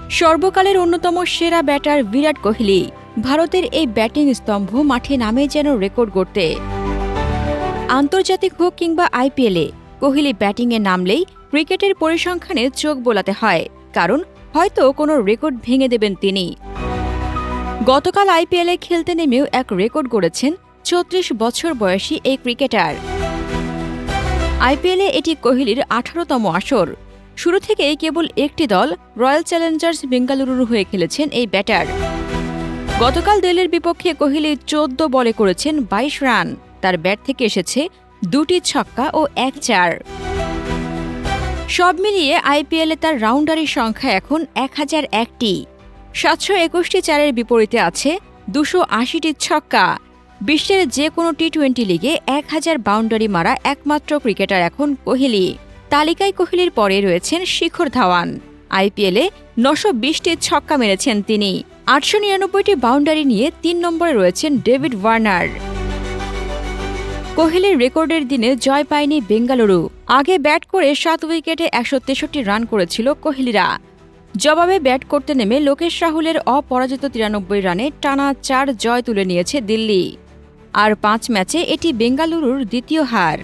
সর্বকালের অন্যতম সেরা ব্যাটার বিরাট কোহলি ভারতের এই ব্যাটিং স্তম্ভ মাঠে নামে যেন রেকর্ড গড়তে। আন্তর্জাতিক হোক কিংবা আইপিএলে কোহলি ব্যাটিংয়ে নামলেই ক্রিকেটের পরিসংখ্যানে চোখ বোলাতে হয়, কারণ হয়তো কোনো রেকর্ড ভেঙে দেবেন তিনি। গতকাল আইপিএলে খেলতে নেমেও এক রেকর্ড গড়েছেন ৩৪ বছর বয়সী এই ক্রিকেটার। আইপিএলে এটি কোহলির ১৮তম আসর। শুরু থেকেই কেবল একটি দল রয়্যাল চ্যালেঞ্জার্স বেঙ্গালুরুর হয়ে খেলেছেন এই ব্যাটার। গতকাল দিল্লির বিপক্ষে কোহলি ১৪ বলে করেছেন ২২ রান। তার ব্যাট থেকে এসেছে ২টি ছক্কা ও ১ চার। সব মিলিয়ে আইপিএলে তার রাউন্ডারির সংখ্যা এখন ১০০১টি। ৭২১টি চারের বিপরীতে আছে ২৮০টি ছক্কা। বিশ্বের যে কোনো টি-২০ লিগে ১০০০ বাউন্ডারি মারা একমাত্র ক্রিকেটার এখন কোহলি। তালিকায় কোহলির পরে রয়েছেন শিখর ধাওয়ান। আইপিএলে ৯২০টি ছক্কা মেরেছেন তিনি। ৮৯৯টি বাউন্ডারি নিয়ে ৩ নম্বরে রয়েছেন ডেভিড ওয়ার্নার। কোহলির রেকর্ডের দিনে জয় পায়নি বেঙ্গালুরু। আগে ব্যাট করে ৭ উইকেটে ১৬৩ রান করেছিল কোহলিরা। জবাবে ব্যাট করতে নেমে লোকেশ রাহুলের অপরাজিত ৯৩ রানে টানা ৪ জয় তুলে নিয়েছে দিল্লি। আর ৫ ম্যাচে এটি বেঙ্গালুরুর দ্বিতীয় হার।